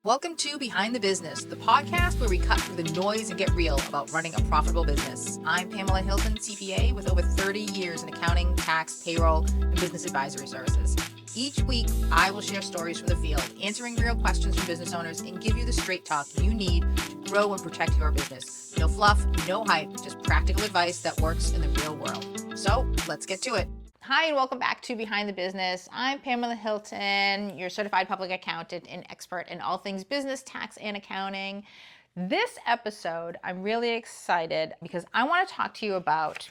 Welcome to Behind the Business, the podcast where we cut through the noise and get real about running a profitable business. I'm Pamela Hilton, CPA, with over 30 years in accounting, tax, payroll, and business advisory services. Each week, I will share stories from the field, answering real questions from business owners, and give you the straight talk you need to grow and protect your business. No fluff, no hype, just practical advice that works in the real world. So, let's get to it. Hi, and welcome back to Behind the Business. I'm Pamela Hilton, your certified public accountant and expert in all things business, tax, and accounting. This episode, I'm really excited because I want to talk to you about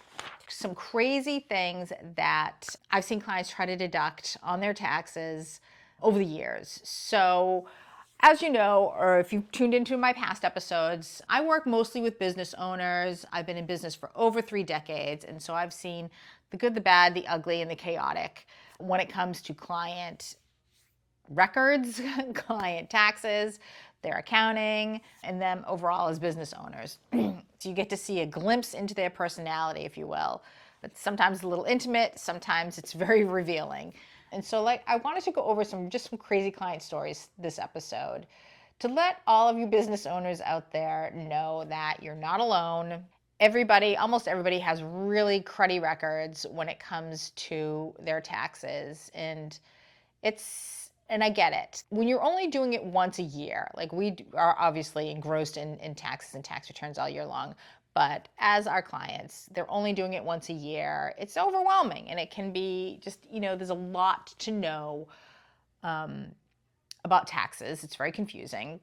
some crazy things that I've seen clients try to deduct on their taxes over the years. So, as you know, or if you've tuned into my past episodes, I work mostly with business owners. I've been in business for over 3 decades, and so I've seen the good, the bad, the ugly, and the chaotic when it comes to client records, client taxes, their accounting, and them overall as business owners. So you get to see a glimpse into their personality, if you will. But sometimes a little intimate, sometimes it's very revealing. And so I wanted to go over some crazy client stories this episode to let all of you business owners out there know that you're not alone. Almost everybody has really cruddy records when it comes to their taxes. And I get it. When you're only doing it once a year, like we are obviously engrossed in taxes and tax returns all year long, but as our clients, they're only doing it once a year. It's overwhelming, and it can be there's a lot to know about taxes. It's very confusing.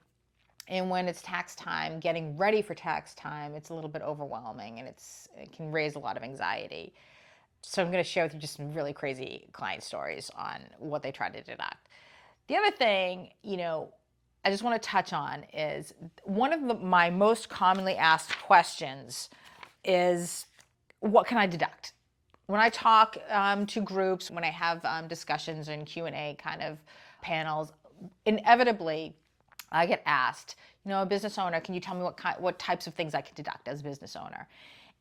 And when it's tax time, getting ready for tax time, it's a little bit overwhelming, and it can raise a lot of anxiety. So I'm going to share with you just some really crazy client stories on what they try to deduct. The other thing, I just want to touch on is one of my most commonly asked questions is, what can I deduct? When I talk to groups, when I have discussions and Q&A kind of panels, inevitably I get asked, a business owner, can you tell me what types of things I can deduct as a business owner?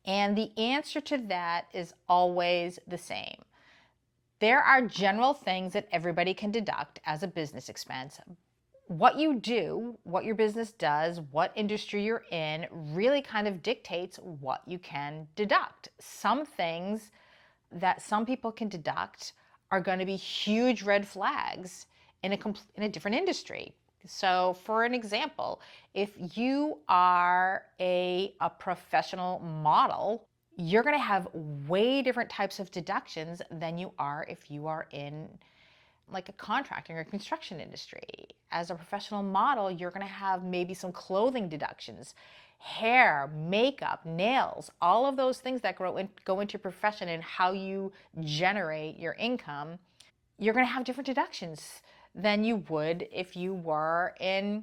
And the answer to that is always the same. There are general things that everybody can deduct as a business expense. What you do, what your business does, what industry you're in really kind of dictates what you can deduct. Some things that some people can deduct are going to be huge red flags in a different industry. So for an example, if you are a professional model, you're going to have way different types of deductions than you are if you are in like a contracting or construction industry. As a professional model, you're going to have maybe some clothing deductions, hair, makeup, nails, all of those things that go into your profession and how you generate your income. You're going to have different deductions than you would if you were in,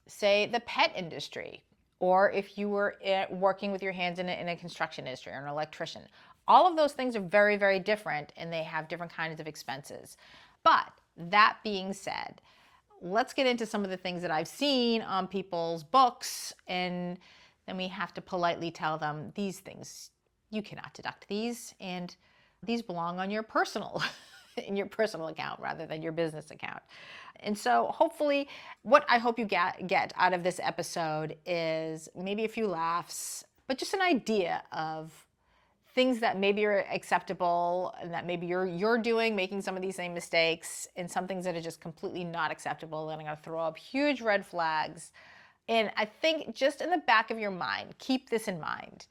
say, the pet industry, or if you were working with your hands in a construction industry or an electrician. All of those things are very, very different, and they have different kinds of expenses. But that being said, let's get into some of the things that I've seen on people's books, and then we have to politely tell them, these things, you cannot deduct these, and these belong on your personal in your personal account rather than your business account. And so hopefully what I hope you get out of this episode is maybe a few laughs, but just an idea of things that maybe are acceptable and that maybe you're doing, making some of these same mistakes, and some things that are just completely not acceptable and are going to throw up huge red flags. And I think just in the back of your mind, keep this in mind.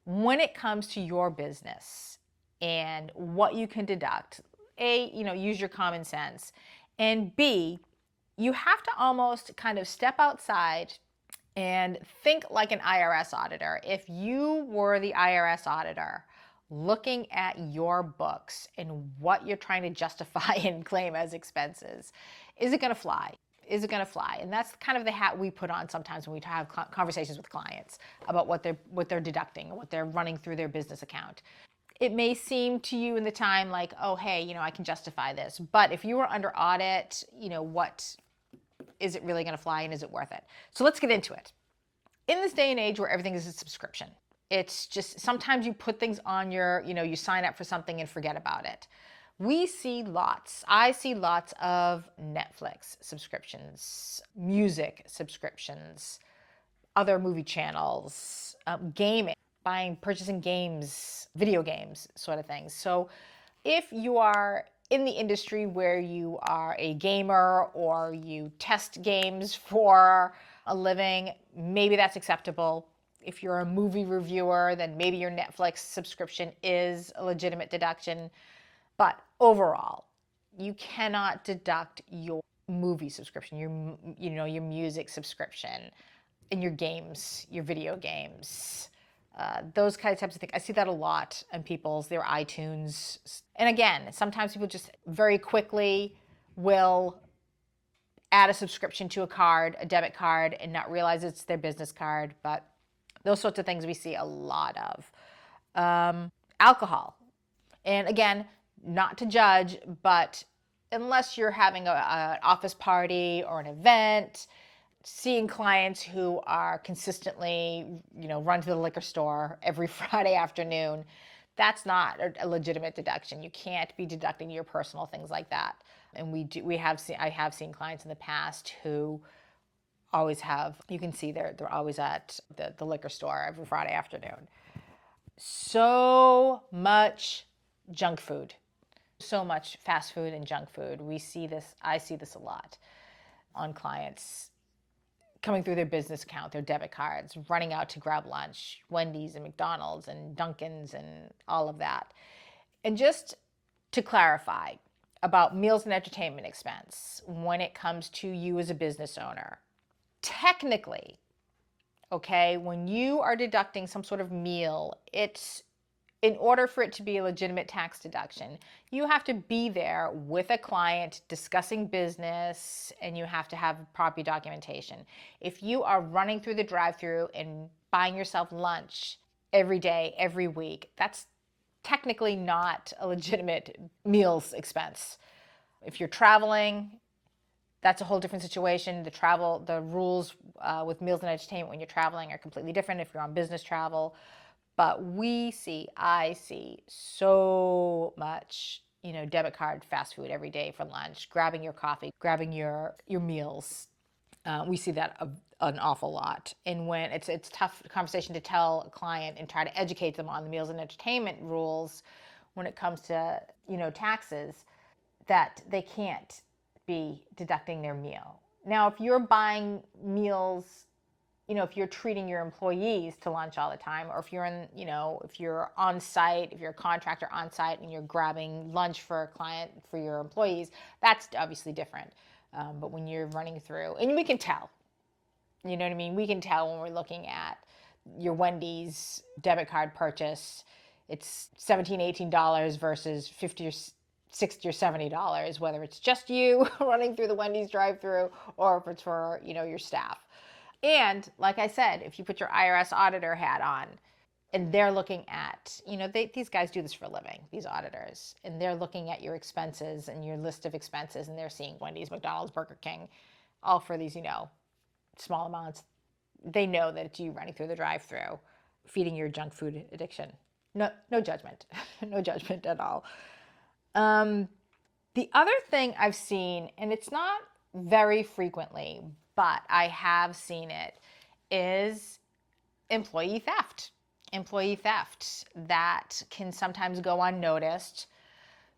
When it comes to your business and what you can deduct, A, use your common sense, and B, you have to almost kind of step outside and think like an IRS auditor. If you were the IRS auditor looking at your books and what you're trying to justify and claim as expenses, is it going to fly? Is it going to fly? And that's kind of the hat we put on sometimes when we have conversations with clients about what they're deducting, what they're running through their business account. It may seem to you in the time like, oh, hey, I can justify this. But if you were under audit, what is it really going to fly, and is it worth it? So let's get into it. In this day and age where everything is a subscription, it's just sometimes you put things on you sign up for something and forget about it. We see lots. I see lots of Netflix subscriptions, music subscriptions, other movie channels, gaming, purchasing games, video games, sort of things. So if you are in the industry where you are a gamer or you test games for a living, maybe that's acceptable. If you're a movie reviewer, then maybe your Netflix subscription is a legitimate deduction. But overall, you cannot deduct your movie subscription, your music subscription, and your games, your video games, those kind of types of things. I see that a lot in their iTunes. And again, sometimes people just very quickly will add a subscription to a card, a debit card, and not realize it's their business card. But those sorts of things we see a lot of. Alcohol. And again, not to judge, but unless you're having an office party or an event, seeing clients who are consistently, run to the liquor store every Friday afternoon, that's not a legitimate deduction. You can't be deducting your personal things like that. And I have seen clients in the past who always have, you can see they're always at the liquor store every Friday afternoon. So much junk food, so much fast food and junk food. I see this a lot on clients coming through their business account, their debit cards, running out to grab lunch, Wendy's and McDonald's and Dunkin's and all of that. And just to clarify about meals and entertainment expense when it comes to you as a business owner, technically, okay, when you are deducting some sort of meal, it's in order for it to be a legitimate tax deduction, you have to be there with a client discussing business, and you have to have proper documentation. If you are running through the drive-thru and buying yourself lunch every day, every week, that's technically not a legitimate meals expense. If you're traveling, that's a whole different situation. The rules with meals and entertainment when you're traveling are completely different if you're on business travel. But I see so much, debit card, fast food every day for lunch, grabbing your coffee, grabbing your meals. We see that an awful lot. And when it's a tough conversation to tell a client and try to educate them on the meals and entertainment rules when it comes to, taxes, that they can't be deducting their meal. Now, if you're buying meals, if you're treating your employees to lunch all the time, or if you're on site, if you're a contractor on site and you're grabbing lunch for a client, for your employees, that's obviously different. But when you're running through, and we can tell, you know what I mean? We can tell when we're looking at your Wendy's debit card purchase, it's $17, $18 versus $50 or $60 or $70, whether it's just you running through the Wendy's drive-through or if it's for, your staff. And like I said, if you put your IRS auditor hat on and they're looking at, these guys do this for a living, these auditors, and they're looking at your expenses and your list of expenses, and they're seeing Wendy's, McDonald's, Burger King, all for these, small amounts. They know that it's you running through the drive-through, feeding your junk food addiction. No judgment, no judgment at all. The other thing I've seen, and it's not very frequently, but I have seen it, is employee theft. Employee theft that can sometimes go unnoticed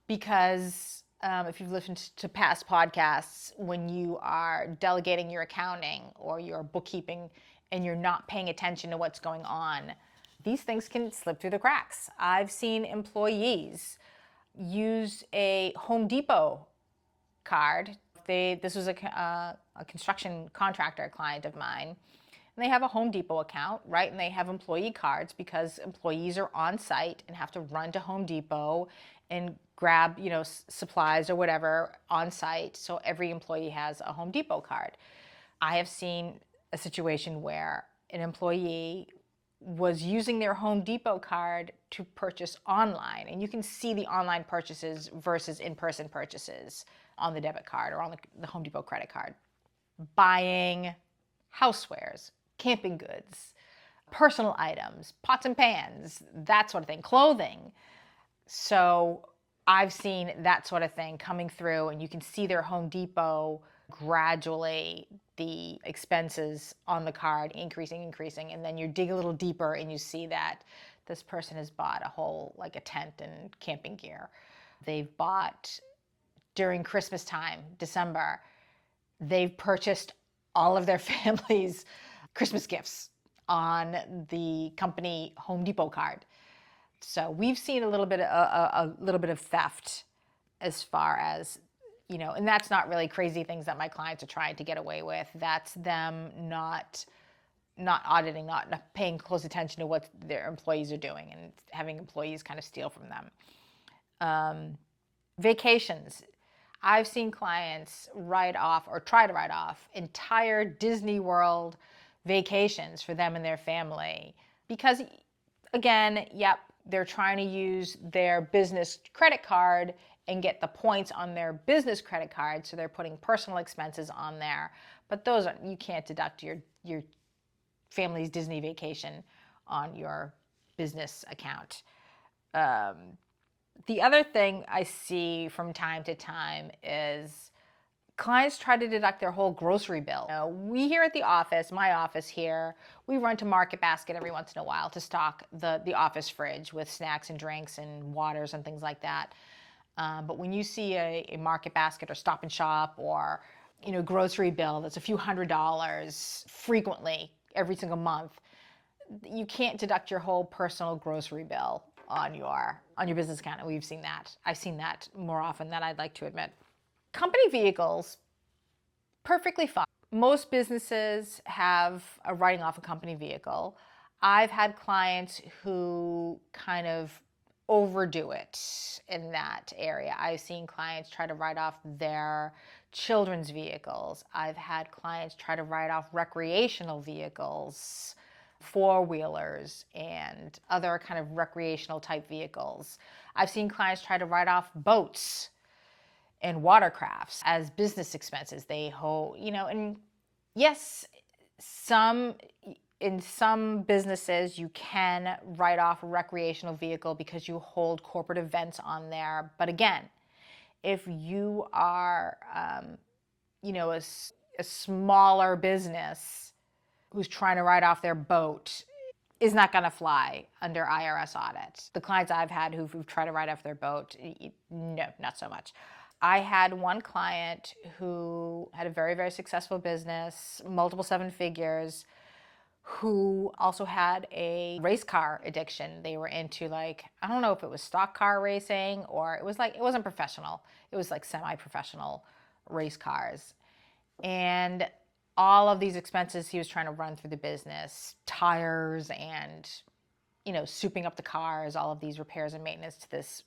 because if you've listened to past podcasts, when you are delegating your accounting or your bookkeeping and you're not paying attention to what's going on, these things can slip through the cracks. I've seen employees use a Home Depot card. This was a construction contractor client of mine, and they have a Home Depot account, right? And they have employee cards because employees are on site and have to run to Home Depot and grab, supplies or whatever on site. So every employee has a Home Depot card. I have seen a situation where an employee was using their Home Depot card to purchase online. And you can see the online purchases versus in-person purchases on the debit card or on the Home Depot credit card. Buying housewares, camping goods, personal items, pots and pans, that sort of thing, clothing. So I've seen that sort of thing coming through, and you can see their Home Depot gradually, the expenses on the card increasing, and then you dig a little deeper and you see that this person has bought a whole, like a tent and camping gear. They've bought during Christmas time, December, they've purchased all of their family's Christmas gifts on the company Home Depot card. So we've seen a little bit of theft as far as, and that's not really crazy things that my clients are trying to get away with. That's them not auditing, not paying close attention to what their employees are doing and having employees kind of steal from them. Vacations. I've seen clients write off or try to write off entire Disney World vacations for them and their family because, again, yep, they're trying to use their business credit card and get the points on their business credit card, so they're putting personal expenses on there. But those are, you can't deduct your family's Disney vacation on your business account. The other thing I see from time to time is clients try to deduct their whole grocery bill. We here at the office, my office here, we run to Market Basket every once in a while to stock the office fridge with snacks and drinks and waters and things like that. But when you see a Market Basket or Stop and Shop or grocery bill that's a few $100s frequently every single month, you can't deduct your whole personal grocery bill on your business account. And we've seen that. I've seen that more often than I'd like to admit. Company vehicles, perfectly fine. Most businesses have a writing off a company vehicle. I've had clients who kind of overdo it in that area. I've seen clients try to write off their children's vehicles. I've had clients try to write off recreational vehicles, four-wheelers and other kind of recreational type vehicles. I've seen clients try to write off boats and watercrafts as business expenses. And yes, in some businesses you can write off a recreational vehicle because you hold corporate events on there. But again, if you are, a smaller business who's trying to write off their boat is not going to fly under IRS audit. The clients I've had who've tried to write off their boat, no, not so much. I had one client who had a very, very successful business, multiple seven figures, who also had a race car addiction. They were into I don't know if it was stock car racing or it wasn't professional. It was like semi-professional race cars. And all of these expenses he was trying to run through the business, tires and, souping up the cars, all of these repairs and maintenance to this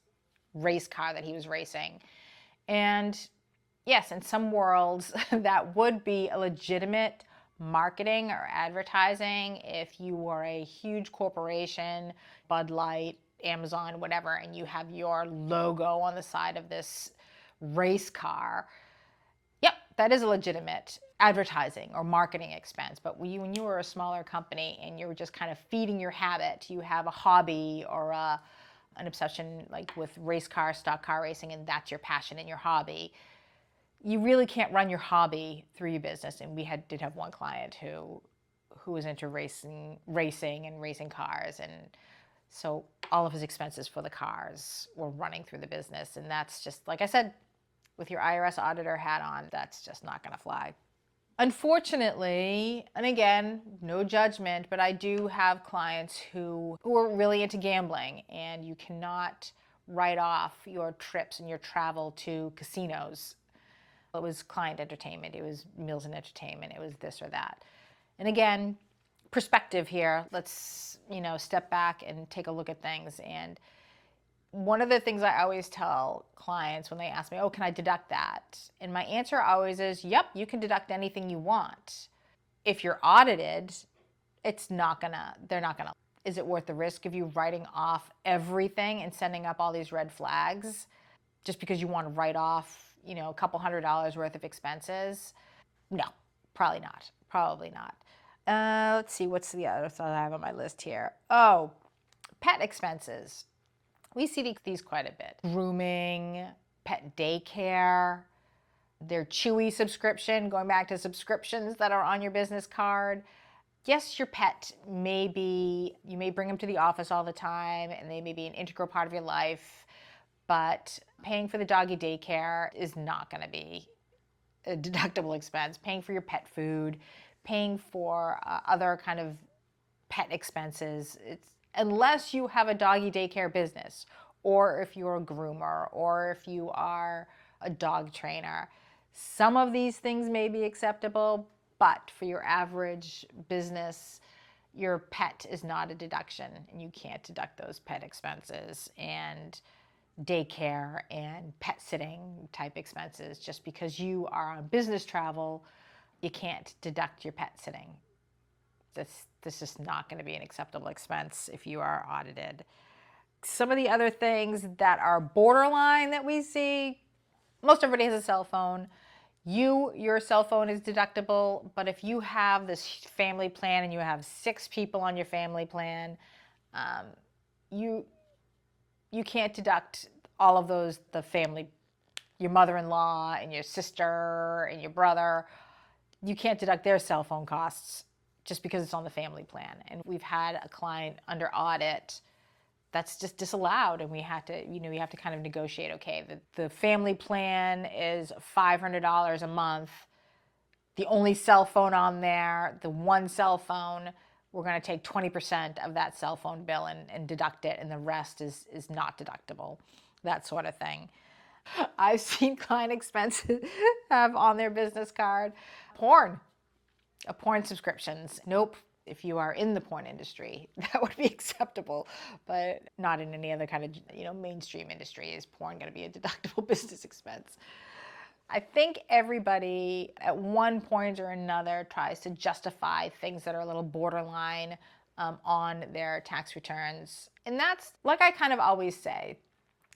race car that he was racing. And yes, in some worlds that would be a legitimate marketing or advertising if you were a huge corporation, Bud Light, Amazon, whatever, and you have your logo on the side of this race car. Yep, that is a legitimate advertising or marketing expense. But when you were a smaller company and you were just kind of feeding your habit, you have a hobby or an obsession like with race car, stock car racing, and that's your passion and your hobby, you really can't run your hobby through your business. And we did have one client who was into racing and racing cars, and so all of his expenses for the cars were running through the business. And that's just, like I said, with your IRS auditor hat on, that's just not going to fly. Unfortunately, and again, no judgment, but I do have clients who are really into gambling, and you cannot write off your trips and your travel to casinos. It was client entertainment, it was meals and entertainment, it was this or that. And again, perspective here. Let's, step back and take a look at things. And one of the things I always tell clients when they ask me, oh, can I deduct that? And my answer always is, yep, you can deduct anything you want. If you're audited, they're not gonna. Is it worth the risk of you writing off everything and sending up all these red flags just because you want to write off, a couple $100s worth of expenses? No, probably not. Probably not. Let's see, what's the other thought I have on my list here? Oh, pet expenses. We see these quite a bit. Grooming, pet daycare, their Chewy subscription, going back to subscriptions that are on your business card. Yes, your pet may be, you may bring them to the office all the time and they may be an integral part of your life, but paying for the doggy daycare is not going to be a deductible expense. Paying for your pet food, paying for other kind of pet expenses, unless you have a doggy daycare business, or if you're a groomer, or if you are a dog trainer. Some of these things may be acceptable, but for your average business, your pet is not a deduction, and you can't deduct those pet expenses and daycare and pet sitting type expenses. Just because you are on business travel, you can't deduct your pet sitting. This is not going to be an acceptable expense if you are audited. Some of the other things that are borderline that we see, most everybody has a cell phone. Your cell phone is deductible, but if you have this family plan and you have 6 people on your family plan, you can't deduct all of those, the family, your mother-in-law and your sister and your brother. You can't deduct their cell phone costs just because it's on the family plan. And we've had a client under audit that's just disallowed, and we have to, you have to kind of negotiate, okay, the family plan is $500 a month. The only cell phone on there, the one cell phone, we're going to take 20% of that cell phone bill and deduct it, and the rest is not deductible, that sort of thing. I've seen client expenses have on their business card porn subscriptions. Nope. If you are in the porn industry, that would be acceptable, but not in any other kind of mainstream industry. Is porn going to be a deductible business expense? I think everybody at one point or another tries to justify things that are a little borderline on their tax returns. And that's, like I kind of always say,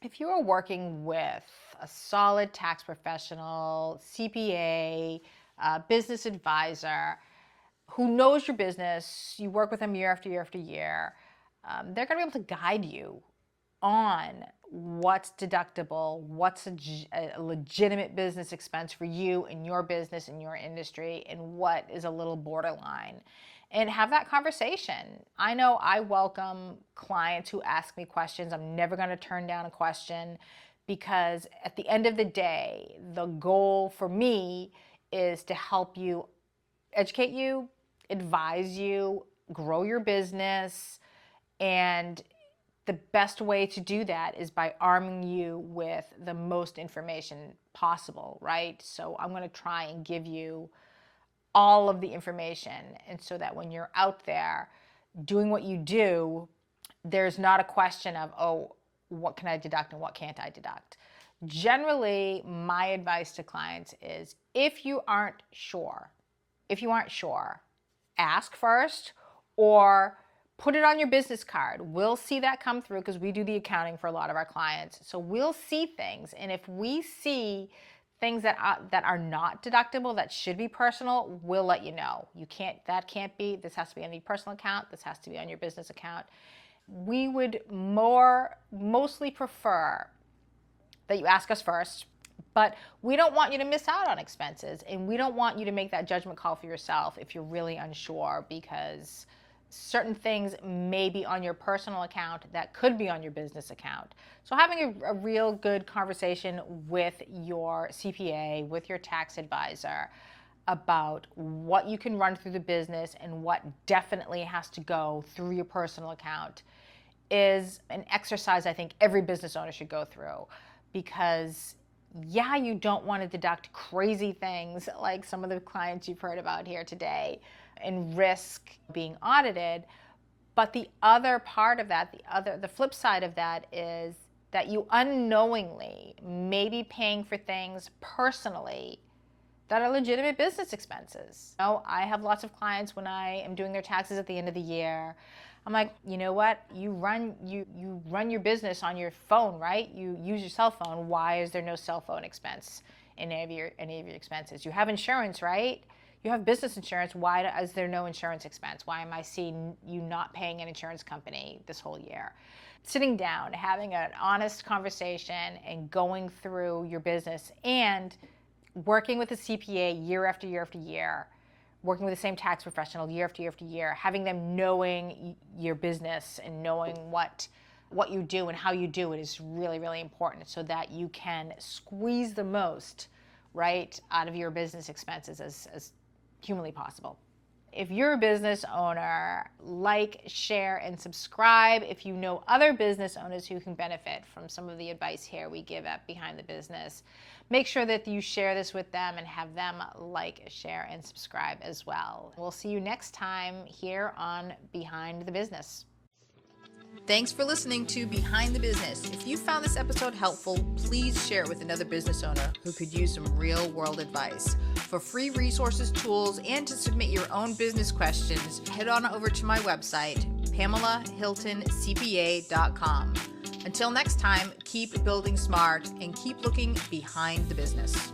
if you are working with a solid tax professional, CPA, business advisor, who knows your business, you work with them year after year after year, they're going to be able to guide you on what's deductible, what's a legitimate business expense for you and your business and your industry, and what is a little borderline. And have that conversation. I know I welcome clients who ask me questions. I'm never going to turn down a question, because at the end of the day, the goal for me is to help you, educate you, advise you, grow your business. And the best way to do that is by arming you with the most information possible, right? So I'm going to try and give you all of the information, and so that when you're out there doing what you do, there's not a question of, oh, what can I deduct and what can't I deduct? Generally, my advice to clients is, if you aren't sure, ask first, or put it on your business card. We'll see that come through, because we do the accounting for a lot of our clients. So we'll see things, and if we see things that are not deductible, that should be personal, we'll let you know. This has to be on the personal account, this has to be on your business account. We would mostly prefer that you ask us first, but we don't want you to miss out on expenses, and we don't want you to make that judgment call for yourself if you're really unsure, because certain things may be on your personal account that could be on your business account. So having a real good conversation with your CPA, with your tax advisor, about what you can run through the business and what definitely has to go through your personal account is an exercise I think every business owner should go through. Because you don't want to deduct crazy things like some of the clients you've heard about here today and risk being audited. But the other part of that, the flip side of that, is that you unknowingly may be paying for things personally that are legitimate business expenses. I have lots of clients, when I am doing their taxes at the end of the year, I'm like, you know what? You run your business on your phone, right? You use your cell phone. Why is there no cell phone expense in any of your expenses? You have insurance, right? You have business insurance. Why is there no insurance expense? Why am I seeing you not paying an insurance company this whole year? Sitting down, having an honest conversation and going through your business and working with a CPA year after year after year, working with the same tax professional year after year after year, having them knowing your business and knowing what you do and how you do it is really, really important, so that you can squeeze the most, right, out of your business expenses as humanly possible. If you're a business owner, like, share, and subscribe. If you know other business owners who can benefit from some of the advice here we give at Behind the Business, make sure that you share this with them and have them like, share, and subscribe as well. We'll see you next time here on Behind the Business. Thanks for listening to Behind the Business. If you found this episode helpful, please share it with another business owner who could use some real-world advice. For free resources, tools, and to submit your own business questions, head on over to my website, PamelaHiltonCPA.com. Until next time, keep building smart and keep looking behind the business.